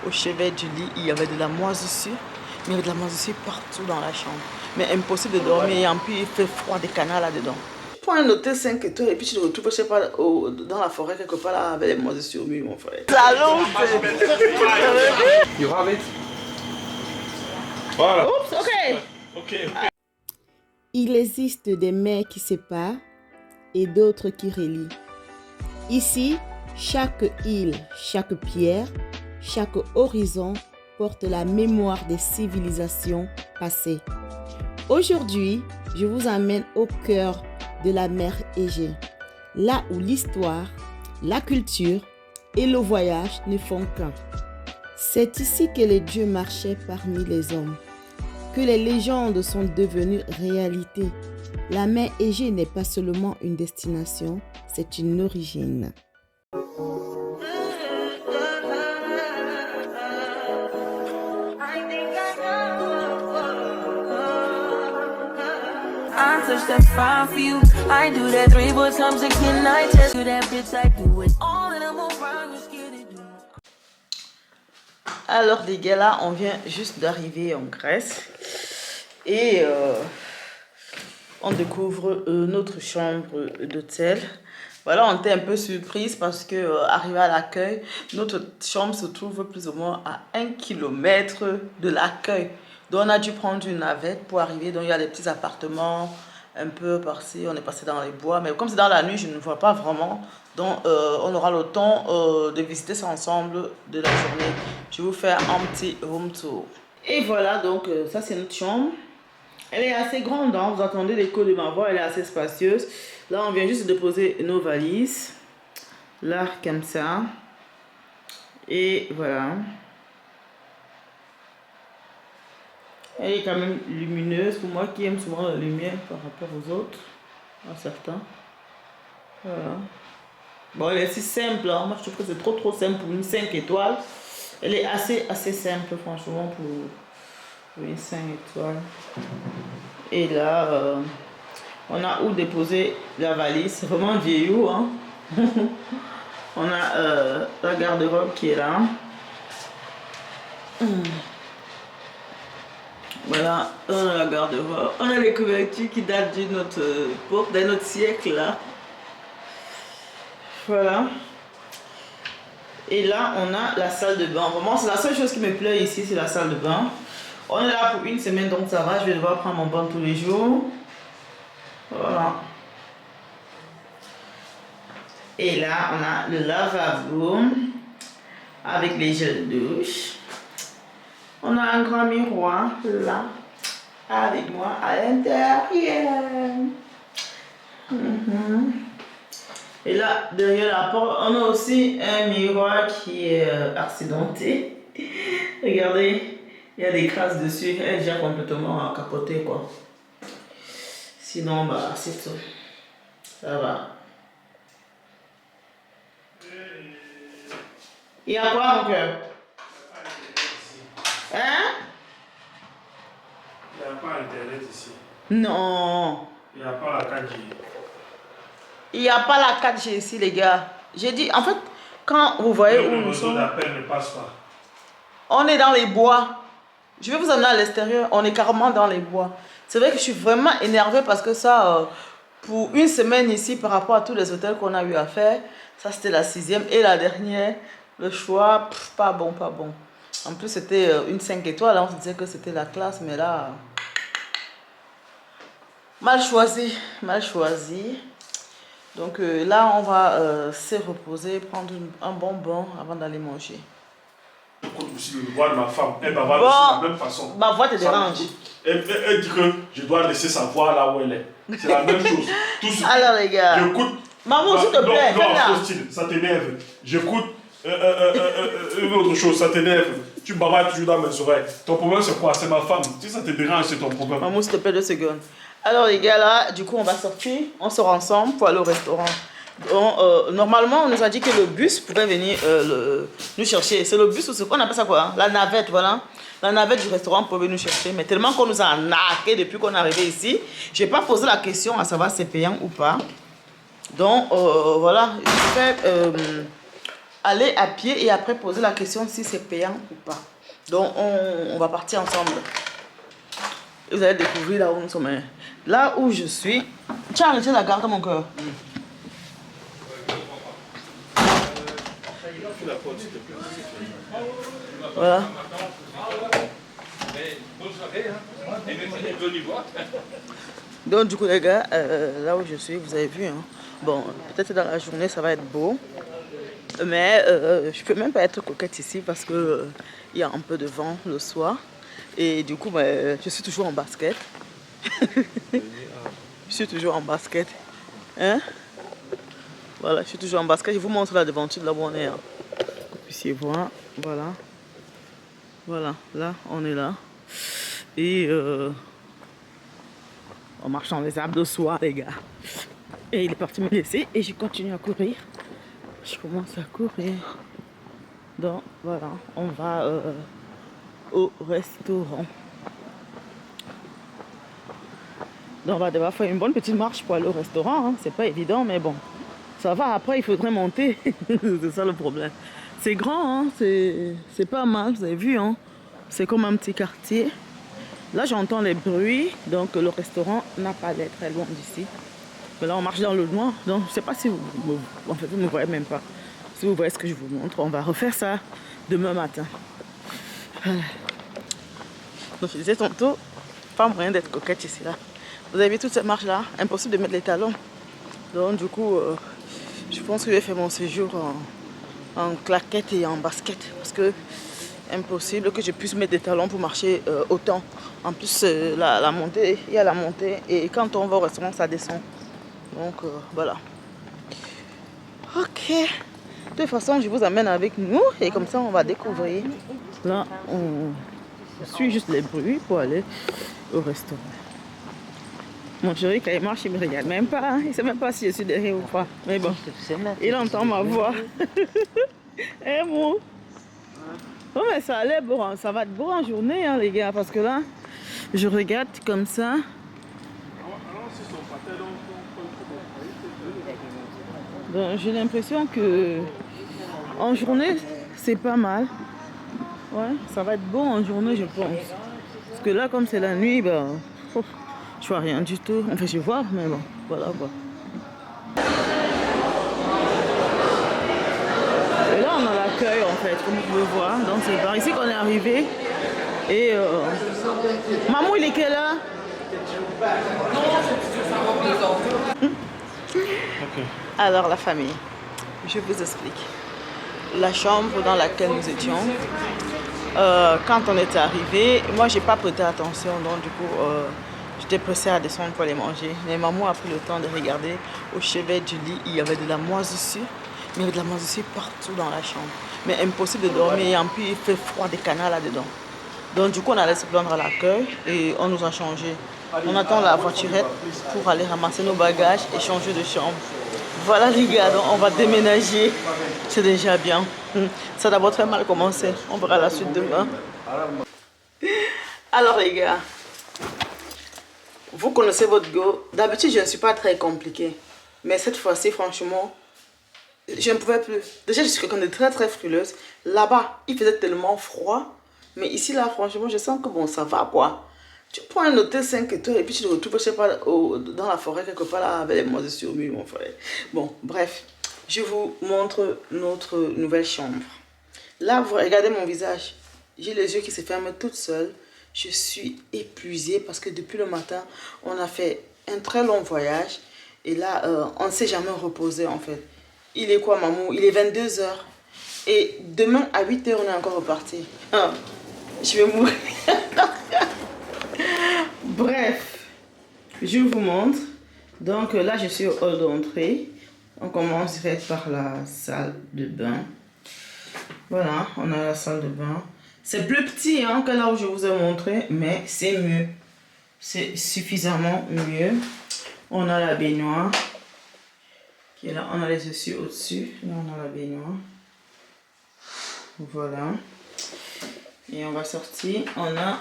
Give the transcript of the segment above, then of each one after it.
au chevet du lit, il y avait de la moisissure. Mais il y avait de la moisissure partout dans la chambre. Mais impossible de dormir, et en plus il fait froid des canards là-dedans. Tu prends un hôtel 5 étoiles et puis tu te retrouves, je sais pas, dans la forêt quelque part là avec les moisissures au mur, mon frère. Salon, You have it? Voilà. Oups, ok. Il existe des mers qui séparent et d'autres qui relient. Ici, chaque île, chaque pierre, chaque horizon porte la mémoire des civilisations passées. Aujourd'hui, je vous amène au cœur de la mer Égée, là où l'histoire, la culture et le voyage ne font qu'un. C'est ici que les dieux marchaient parmi les hommes, que les légendes sont devenues réalité. La mer Égée n'est pas seulement une destination, c'est une origine. I touch that fire for you. I do that 3 4 times again. I tell you that bitch, I do it all and I'm around. You scared to do it. Alors les gars, là, on vient juste d'arriver en Grèce et on découvre notre chambre d'hôtel. Voilà, on était un peu surprise parce que arrivé à l'accueil, notre chambre se trouve plus ou moins à 1 kilomètre de l'accueil. Donc on a dû prendre une navette pour arriver. Donc il y a des petits appartements un peu par-ci. On est passé dans les bois, mais comme c'est dans la nuit, je ne vois pas vraiment. Donc on aura le temps de visiter ça ensemble de la journée. Je vais vous faire un petit room tour. Et voilà, donc ça c'est notre chambre. Elle est assez grande, hein? Vous entendez l'écho de ma voix, elle est assez spacieuse. Là on vient juste de déposer nos valises. Là comme ça. Et voilà. Elle est quand même lumineuse pour moi qui aime souvent la lumière par rapport aux autres, à certains. Voilà. Bon, elle est assez simple, hein. Moi je trouve que c'est trop simple pour une 5 étoiles. Elle est assez simple franchement pour une 5 étoiles. Et là, on a où déposer la valise, c'est vraiment vieillot, hein. On a la garde-robe qui est là. Voilà, on a la garde-robe. On a les couvertures qui datent d'un autre siècle là. Voilà. Et là, on a la salle de bain. Vraiment, c'est la seule chose qui me plaît ici, c'est la salle de bain. On est là pour une semaine, donc ça va. Je vais devoir prendre mon bain tous les jours. Voilà. Et là, on a le lavabo avec les gels de douche. On a un grand miroir là, avec moi à l'intérieur. Et là, derrière la porte, on a aussi un miroir qui est accidenté. Regardez, il y a des crasses dessus. Elle est déjà complètement capotée, quoi. Sinon, bah, c'est tout. Ça va. Il y a quoi, mon cœur? Hein? Il n'y a pas internet ici. Non. Il n'y a pas la 4G. Il n'y a pas la 4G ici, les gars. J'ai dit, en fait, quand vous voyez où nous sommes, l'appel ne passe pas. on est dans les bois. Je vais vous emmener à l'extérieur. On est carrément dans les bois. C'est vrai que je suis vraiment énervée parce que ça, pour une semaine ici, par rapport à tous les hôtels qu'on a eu à faire, ça c'était la 6e et la dernière. Le choix, pas bon, pas bon. En plus, c'était une 5 étoiles. On se disait que c'était la classe, mais là, mal choisi, mal choisi. Donc là, on va se reposer, prendre un bon bain avant d'aller manger. Écoute aussi le voix de ma femme, elle va voir de la même façon. Ma voix te dérange. Elle dit que je dois laisser sa voix là où elle est. C'est la même chose. Alors les gars, j'écoute. maman, s'il te plaît, non, ça t'énerve. J'écoute une autre chose, ça t'énerve. Tu bavardes toujours dans mes oreilles. Ton problème c'est quoi? C'est ma femme. Si ça te dérange, c'est ton problème. Maman, s'il te plaît, 2 secondes. Alors les gars, là, du coup, on va sortir. On sort ensemble pour aller au restaurant. Donc, normalement, on nous a dit que le bus pouvait venir nous chercher. C'est le bus ou ce qu'on appelle ça quoi, hein? La navette, voilà. La navette du restaurant pouvait nous chercher. Mais tellement qu'on nous a narqué depuis qu'on est arrivé ici, je n'ai pas posé la question à savoir si c'est payant ou pas. Donc, voilà. Je fais aller à pied et après poser la question si c'est payant ou pas. Donc on va partir ensemble. Et vous allez découvrir là où nous sommes. Là où je suis. Tu as arrêté la garde mon cœur. Voilà. Donc du coup les gars, là où je suis, vous avez vu, hein. Bon, peut-être dans la journée ça va être beau. Mais je peux même pas être coquette ici parce que il y a un peu de vent le soir. Et du coup, je suis toujours en basket. Je suis toujours en basket. Hein? Voilà, je suis toujours en basket. Je vous montre la devanture de là où on est. Hein. Vous puissiez voir. Voilà. Voilà, là, on est là. Et on marche dans les arbres de soie, les gars. Et il est parti me laisser et je continue à courir. Je commence à courir. Donc voilà, on va au restaurant. Donc on va devoir faire une bonne petite marche pour aller au restaurant. Hein. C'est pas évident, mais bon. Ça va, après il faudrait monter. C'est ça le problème. C'est grand, hein. C'est pas mal, vous avez vu. Hein. C'est comme un petit quartier. Là j'entends les bruits, donc le restaurant n'a pas l'air très loin d'ici. Mais là on marche dans le noir, donc je sais pas si vous ne me voyez même pas. Si vous voyez ce que je vous montre, on va refaire ça demain matin. Voilà. Donc je disais tantôt, pas moyen d'être coquette ici là. Vous avez vu toute cette marche là, impossible de mettre les talons. Donc du coup, je pense que je vais faire mon séjour en claquette et en basket. Parce que impossible que je puisse mettre des talons pour marcher autant. En plus, la montée, il y a la montée et quand on va au restaurant, ça descend. Donc voilà. Ok. De toute façon, je vous amène avec nous et comme ça, on va découvrir. Là, on suit juste les bruits pour aller au restaurant. Mon chéri, quand il marche, il me regarde même pas. Hein. Il ne sait même pas si je suis derrière ou pas. Mais bon, il entend ma voix. Eh mon. Oh, mais ça allait beau, hein. Ça va être beau en journée, hein, les gars, parce que là, je regarde comme ça. J'ai l'impression que en journée, c'est pas mal. Ouais, ça va être beau en journée, je pense. Parce que là, comme c'est la nuit, ben, je vois rien du tout. Enfin, je vois, mais bon, voilà quoi. Et là, on a l'accueil en fait, comme vous pouvez voir. Donc, c'est par ici qu'on est arrivé. Et maman, il est quelle heure? Okay. Alors, la famille, je vous explique. La chambre dans laquelle nous étions, quand on était arrivé, moi, j'ai pas prêté attention. Donc, du coup, j'étais pressée à descendre pour aller manger. Mais maman a pris le temps de regarder au chevet du lit. Il y avait de la moisissure. Mais il y avait de la moisissure partout dans la chambre. Mais impossible de dormir. En plus, il fait froid des canards là-dedans. Donc, du coup, on allait se plaindre à l'accueil et on nous a changé. On attend la voiturette pour aller ramasser nos bagages et changer de chambre. Voilà les gars, donc on va déménager. C'est déjà bien. Ça a d'abord très mal commencé. On verra la suite demain. Alors les gars, vous connaissez votre go. D'habitude, je ne suis pas très compliquée. Mais cette fois-ci, franchement, je ne pouvais plus. Déjà, je suis quelqu'un de très très frileuse. Là-bas, il faisait tellement froid. Mais ici, là, franchement, je sens que bon, ça va quoi. Tu prends un hôtel 5 étoiles et puis tu te retrouves, je sais pas, dans la forêt quelque part là avec les moisissures au mur, mon frère. Bon, bref, je vous montre notre nouvelle chambre. Là, vous regardez mon visage. J'ai les yeux qui se ferment toutes seules. Je suis épuisée parce que depuis le matin, on a fait un très long voyage. Et là, on ne s'est jamais reposé en fait. Il est quoi, maman? Il est 22 h. Et demain, à 8 h, on est encore reparti. Je vais mourir. Bref, je vous montre. Donc là, je suis au hall d'entrée. On commence direct par la salle de bain. Voilà, on a la salle de bain. C'est plus petit hein, que là où je vous ai montré, mais c'est mieux. C'est suffisamment mieux. On a la baignoire qui est là. On a les dessus au-dessus. Là, on a la baignoire. Voilà. Et on va sortir. On a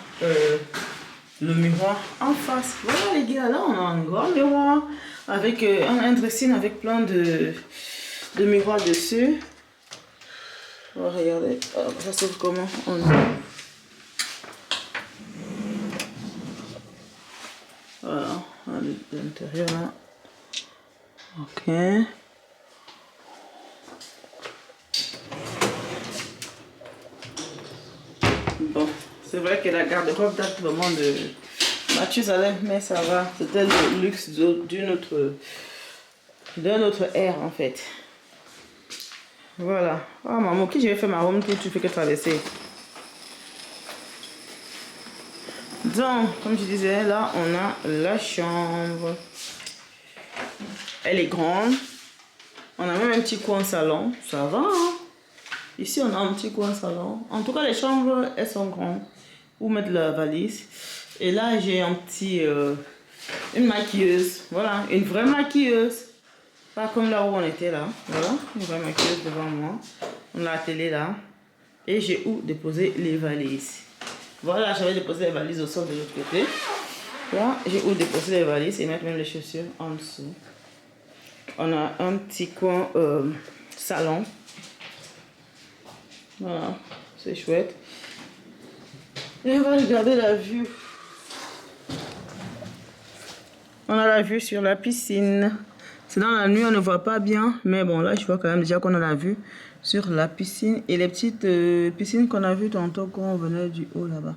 le miroir en face. Voilà les gars, là on a un grand miroir avec un dressing avec plein de miroirs dessus. On va regarder. Alors, ça s'ouvre comment? On ouvre. Voilà, on a l'intérieur là. Ok. Bon, c'est vrai que la garde-robe date vraiment de Mathusalem, mais ça va. C'était le luxe d'un autre ère en fait. Voilà. Oh maman, qui je vais faire ma room tour, tu fais que traverser. Donc, comme je disais, là on a la chambre. Elle est grande. On a même un petit coin salon. Ça va, hein? Ici, on a un petit coin salon. En tout cas, les chambres, elles sont grandes. Pour mettre la valise. Et là, j'ai un petit... une maquilleuse. Voilà, une vraie maquilleuse. Pas comme là où on était là. Voilà, une vraie maquilleuse devant moi. On a la télé là. Et j'ai où déposer les valises. Voilà, j'avais déposé les valises au sol de l'autre côté. Là, j'ai où déposer les valises et mettre même les chaussures en dessous. On a un petit coin salon. Voilà, c'est chouette. Et on va regarder la vue. On a la vue sur la piscine. C'est dans la nuit, on ne voit pas bien. Mais bon, là, je vois quand même déjà qu'on a la vue sur la piscine. Et les petites piscines qu'on a vues tantôt quand on venait du haut là-bas.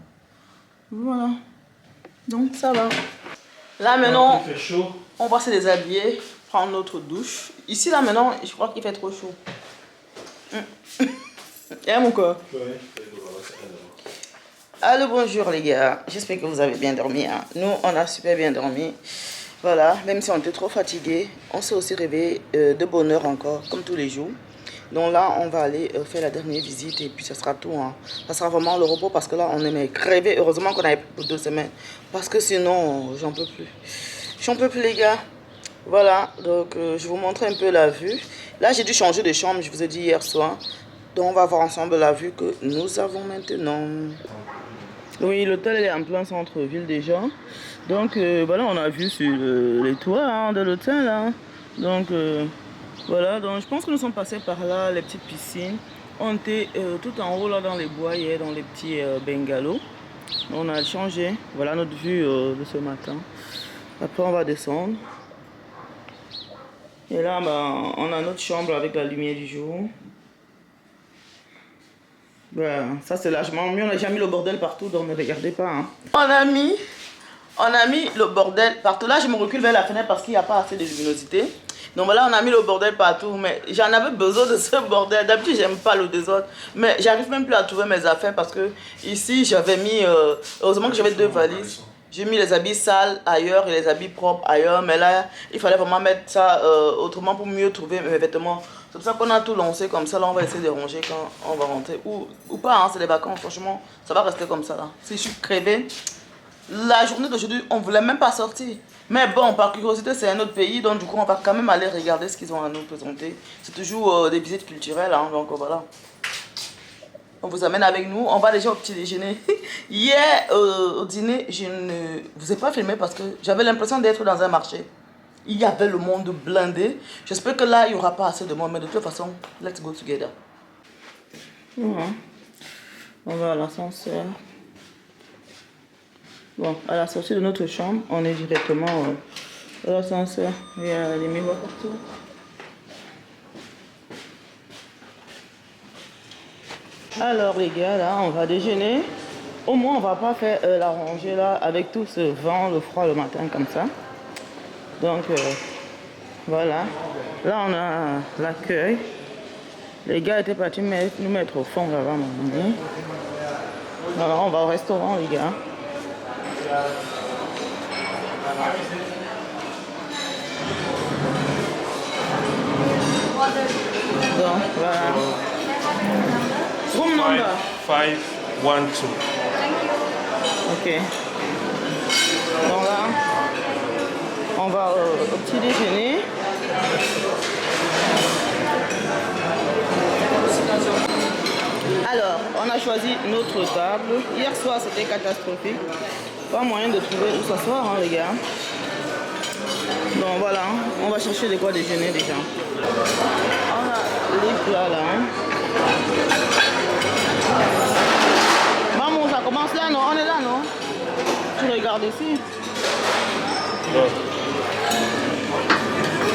Voilà. Donc, ça va. Là, maintenant, Il fait chaud. on va se déshabiller, prendre notre douche. Ici, là, maintenant, je crois qu'il fait trop chaud. Et mon corps. Allô, bonjour les gars. J'espère que vous avez bien dormi. Hein. Nous, on a super bien dormi. Voilà, même si on était trop fatigué, on s'est aussi réveillé de bonne heure encore, comme tous les jours. Donc là, on va aller faire la dernière visite et puis ça sera tout. Hein. Ça sera vraiment le repos parce que là, on aimait crever. Heureusement qu'on avait pour 2 semaines. Parce que sinon, j'en peux plus. J'en peux plus les gars. Voilà, donc je vous montre un peu la vue. Là, j'ai dû changer de chambre, je vous ai dit hier soir. Donc on va voir ensemble la vue que nous avons maintenant. Oui, l'hôtel est en plein centre-ville déjà. Donc voilà, on a vu sur les toits hein, de l'hôtel. Hein. Donc voilà, donc je pense que nous sommes passés par là, les petites piscines. On était tout en haut là dans les bois hier, dans les petits bungalows. On a changé, voilà notre vue de ce matin. Après on va descendre. Et là, ben, on a notre chambre avec la lumière du jour. Ben, ça c'est largement mieux. On a déjà mis le bordel partout, donc ne regardez pas. Hein. On a mis le bordel partout. Là, je me recule vers la fenêtre parce qu'il n'y a pas assez de luminosité. Donc voilà, on a mis le bordel partout. Mais j'en avais besoin de ce bordel. D'habitude, j'aime pas le désordre. Mais j'arrive même plus à trouver mes affaires parce que ici, j'avais mis... heureusement que j'avais 2 valises. J'ai mis les habits sales ailleurs et les habits propres ailleurs. Mais là, il fallait vraiment mettre ça autrement pour mieux trouver mes vêtements. C'est pour ça qu'on a tout lancé comme ça. Là, on va essayer de ranger quand on va rentrer. Ou pas, hein, c'est les vacances. Franchement, ça va rester comme ça. Là. Si je suis crevée, la journée d'aujourd'hui, on ne voulait même pas sortir. Mais bon, par curiosité, c'est un autre pays. Donc, du coup, on va quand même aller regarder ce qu'ils ont à nous présenter. C'est toujours des visites culturelles. Hein, donc, voilà. On vous amène avec nous. On va déjà au petit déjeuner. Hier, au dîner, je ne vous ai pas filmé parce que j'avais l'impression d'être dans un marché. Il y avait le monde blindé. J'espère que là, il n'y aura pas assez de monde. Mais de toute façon, let's go together. On va à l'ascenseur. Bon, à la sortie de notre chambre, on est directement à l'ascenseur. Il y a les miroirs partout. Alors les gars, là, on va déjeuner. Au moins, on va pas faire la rangée là avec tout ce vent, le froid le matin comme ça. Donc, voilà. Là, on a l'accueil. Les gars étaient partis nous mettre au fond là-bas, mon ami. Alors, on va au restaurant, les gars. Donc, voilà. Room number 512. Ok. Donc là, on va au petit déjeuner. Alors, on a choisi notre table. Hier soir, c'était catastrophique. Pas moyen de trouver où s'asseoir, hein, les gars. Donc voilà, on va chercher de quoi déjeuner déjà. On a les plats là. Hein. Maman, ça commence là, non? On est là, non? Tu regardes ici. Non.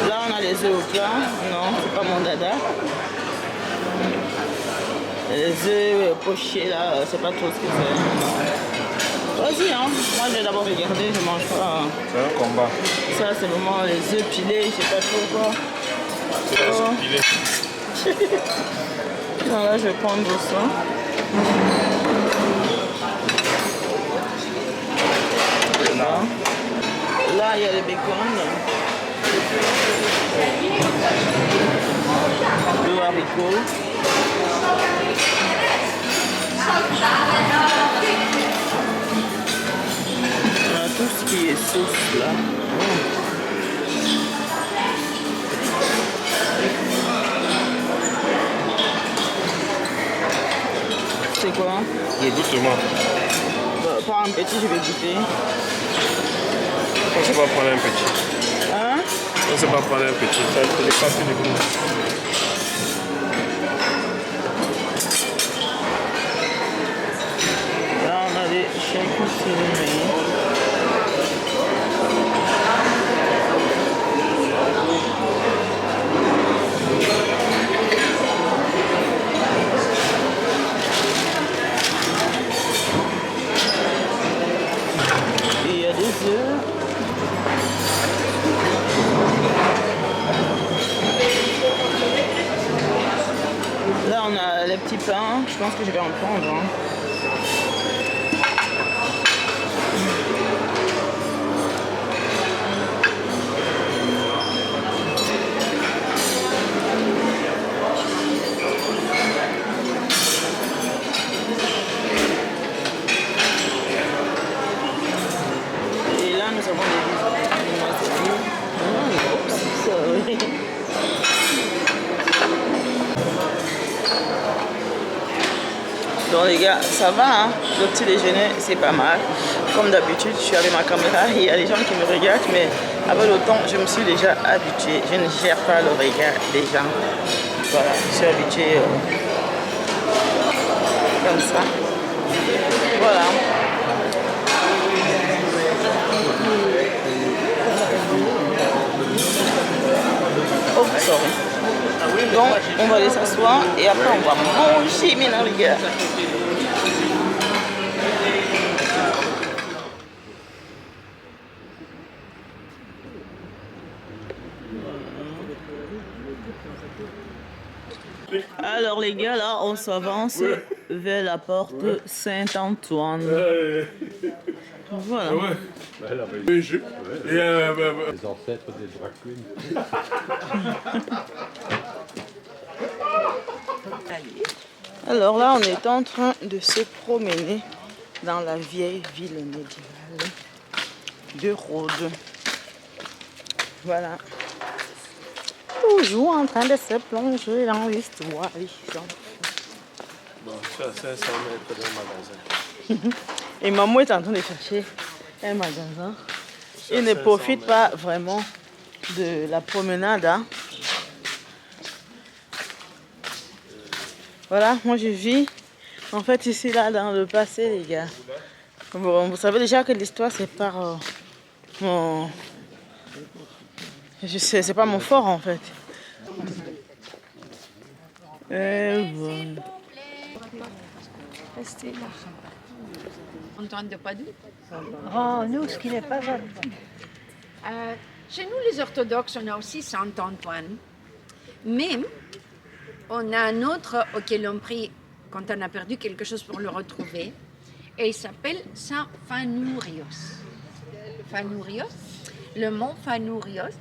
Là, on a les œufs au plat. Non, c'est pas mon dada. Les œufs pochés là, c'est pas trop ce que c'est. Vas-y, hein. Moi, je vais d'abord regarder, je mange pas. C'est un combat. Ça, c'est vraiment les œufs pilés, je sais pas trop quoi. C'est pilé. Non, là, je vais prendre ça. Là, il y a le bacon. Le haricot. On a tout ce qui est sauce là. C'est quoi? Je goûte moi. Prends un petit, je vais goûter. On ne sait pas prendre un petit. Hein? On ne sait pas prendre un petit. Ça te dépasse les goûts. Là, on a des charcuteries. Et il y a des œufs. Là, on a les petits pains. Je pense que je vais en prendre. Hein. Et là, nous avons des oups, Donc les gars, ça va, hein? Le petit déjeuner, c'est pas mal. Comme d'habitude, je suis avec ma caméra, il y a des gens qui me regardent, mais avec le temps, je me suis déjà habituée. Je ne gère pas le regard des gens. Voilà, je suis habituée comme ça. Voilà. Oh, sorry. Donc, on va aller s'asseoir et après on va manger, maintenant les gars. Alors les gars, là, on s'avance vers la porte Saint-Antoine. Voilà. Ouais. Les ancêtres des drag queens. Alors là, on est en train de se promener dans la vieille ville médiévale de Rhodes. Voilà. Toujours en train de se plonger dans l'histoire. Bon, c'est 500 mètres d'un magasin. Et maman est en train de chercher un magasin. Il ne profite pas vraiment de la promenade. Hein. Voilà, moi je vis en fait ici là dans le passé les gars. Bon, vous savez déjà que l'histoire c'est par mon... Je sais, c'est pas mon fort en fait. Et bon. Restez là. Antoine de Padoue. Oh, nous, ce qui n'est pas vrai. Chez nous, les orthodoxes, on a aussi Saint Antoine. Mais on a un autre auquel on prie quand on a perdu quelque chose pour le retrouver. Et il s'appelle Saint Phanourios. Phanourios. Le mont Phanourios,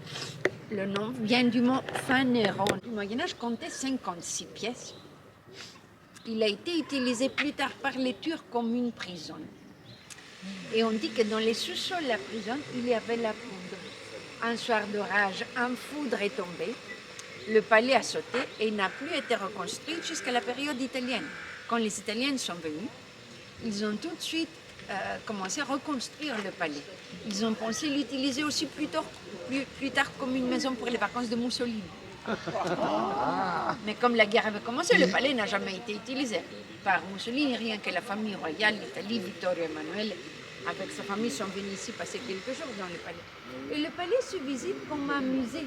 le nom vient du mont Phanéron. Le Moyen-Âge comptait 56 pièces. Il a été utilisé plus tard par les Turcs comme une prison. Et on dit que dans les sous-sols de la prison, il y avait la poudre. Un soir d'orage, un foudre est tombé, le palais a sauté et n'a plus été reconstruit jusqu'à la période italienne. Quand les Italiens sont venus, ils ont tout de suite commencé à reconstruire le palais. Ils ont pensé l'utiliser aussi plus tard comme une maison pour les vacances de Mussolini. Mais comme la guerre avait commencé, le palais n'a jamais été utilisé par Mussolini, rien que la famille royale d'Italie, Vittorio Emanuele, avec sa famille, sont venus ici passer quelques jours dans le palais. Et le palais se visite comme un musée.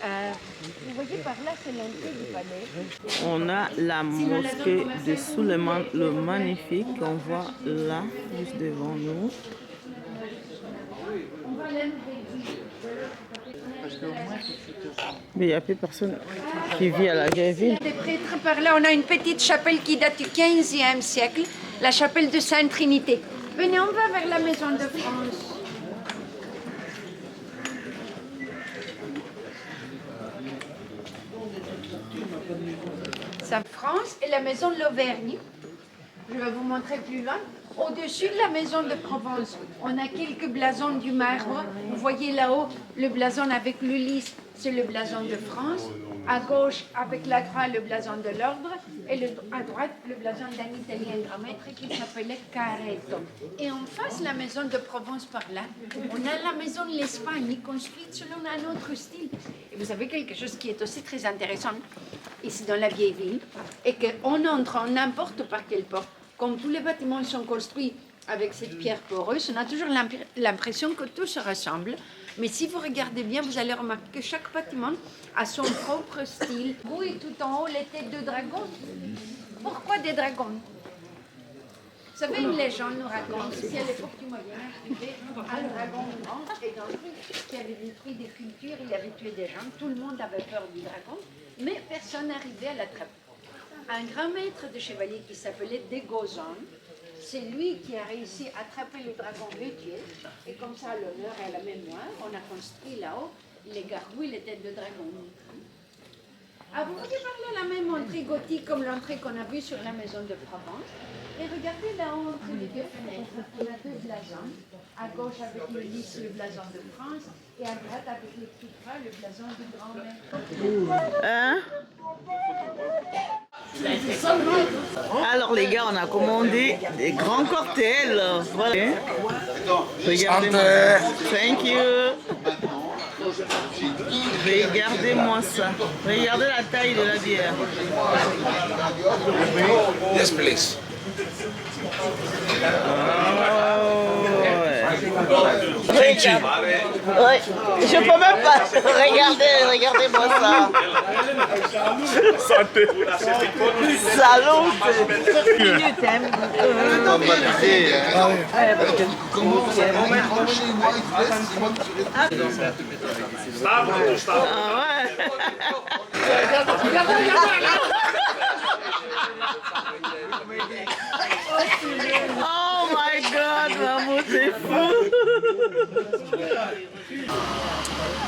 Vous voyez par là, c'est l'entrée du palais. On a la mosquée de Suleiman le Magnifique qu'on voit là, juste devant nous. Mais il n'y a plus personne qui vit à la vieille ville. Des prêtres par là, on a une petite chapelle qui date du 15e siècle, la chapelle de Sainte-Trinité. Venez, on va vers la maison de France. Ça, France et la maison de l'Auvergne. Je vais vous montrer plus loin. Au-dessus de la maison de Provence, on a quelques blasons du Maroc. Vous voyez là-haut le blason avec l'Ulysse, c'est le blason de France. À gauche, avec la croix, le blason de l'ordre. Et à droite, le blason d'un Italien grand maître qui s'appelait Caretto. Et en face, la maison de Provence par là, on a la maison de l'Espagne construite selon un autre style. Et vous savez quelque chose qui est aussi très intéressant ici dans la vieille ville, et qu'on entre en n'importe par quelle porte. Comme tous les bâtiments sont construits avec cette pierre poreuse, on a toujours l'impression que tout se ressemble. Mais si vous regardez bien, vous allez remarquer que chaque bâtiment a son propre style. Oui, tout en haut, les têtes de dragon. Pourquoi des dragons? Vous savez, une légende nous raconte ici à l'époque du Moyen-Âge, il y avait un dragon blanc et dans le truc qui avait détruit des cultures, il avait tué des gens. Tout le monde avait peur du dragon, mais personne n'arrivait à l'attraper. Un grand maître de chevalier qui s'appelait Dégozon, c'est lui qui a réussi à attraper le dragon, le tuer, et comme ça, à l'honneur et à la mémoire, on a construit là-haut les gargouilles, les têtes de dragon. Ah, vous voyez par là la même entrée gothique comme l'entrée qu'on a vue sur la maison de Provence. Et regardez là-haut, entre les deux fenêtres, on a deux blasons. À gauche avec l'Ulysse, le blason de France, et à droite avec les petits bras, le blason du grand maître. Hein? Alors les gars, on a commandé des grands cocktails. Voilà. Regardez-moi. Thank you. Regardez-moi ça. Regardez la taille de la bière. Yes, please. Ouais. Je peux même pas. Regardez-moi ça. Santé. Salut. Oh my god, maman, c'est fou.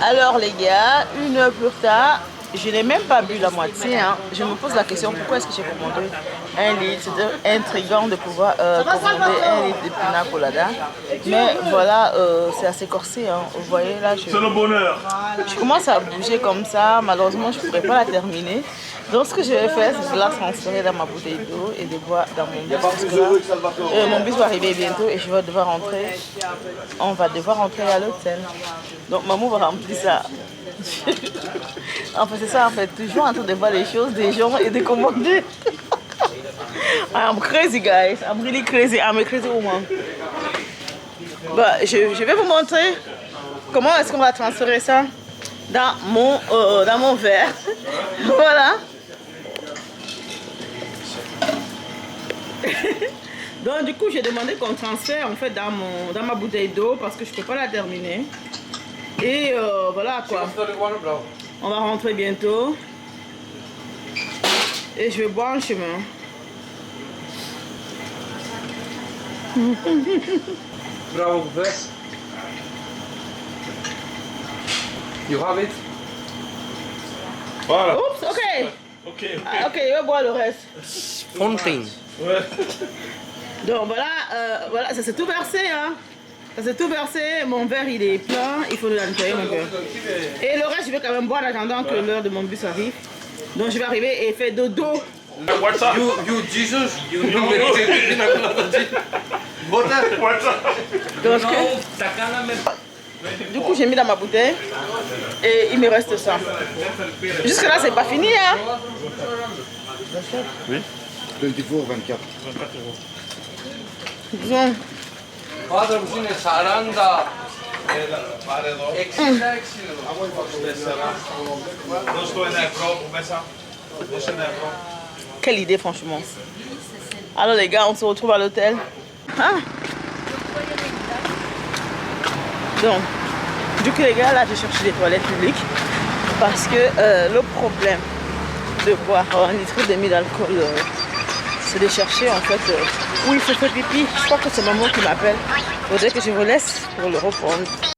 Alors les gars, 1 heure plus tard, je n'ai même pas bu la moitié. Hein. Je me pose la question, pourquoi est-ce que j'ai commandé 1 litre? C'était intriguant de pouvoir commander 1 litre de pina colada. Mais voilà, c'est assez corsé. Hein. Vous voyez là, C'est le bonheur. je commence à bouger comme ça. Malheureusement, je ne pourrais pas la terminer. Donc ce que je vais faire, c'est de la transférer dans ma bouteille d'eau et de boire dans mon bus. Parce que là, mon bus va arriver bientôt et je vais devoir rentrer. On va devoir rentrer à l'hôtel. Donc maman va remplir ça. En fait, c'est ça, en fait, toujours en train de voir les choses des gens et de commander. I'm crazy, guys. I'm really crazy. I'm a crazy woman. Bah, je vais vous montrer comment est-ce qu'on va transférer ça dans mon verre. Voilà. Donc, du coup, j'ai demandé qu'on transfère en fait dans ma bouteille d'eau parce que je ne peux pas la terminer. Et voilà quoi. On va rentrer bientôt. Et je vais boire en chemin. Bravo, vest. You have it? Voilà. Oups, ok. Ok. Ah, ok, je vais boire le reste. Fontaine. Ouais. Donc voilà, voilà, ça s'est tout versé, hein. Ça s'est tout versé, mon verre il est plein, il faut le nettoyer mon verre. Et le reste je vais quand même boire en attendant que l'heure de mon bus arrive. Donc je vais arriver et faire dodo. What's up? You Jesus. You know. What's up? Donc, Ta cara me. Du coup, j'ai mis dans ma bouteille et il me reste ça. Jusque là, c'est pas fini, hein? Oui. 24, 24. Disons. Father, busine saranda. Exila, exila. Quelle idée, franchement. Alors, les gars, on se retrouve à l'hôtel. Hein? Donc, du coup, les gars, là, je cherche des toilettes publiques parce que le problème de boire un litre et demi d'alcool, c'est de chercher en fait où il faut faire pipi. Je crois que c'est maman qui m'appelle. Il faudrait que je vous laisse pour le reprendre.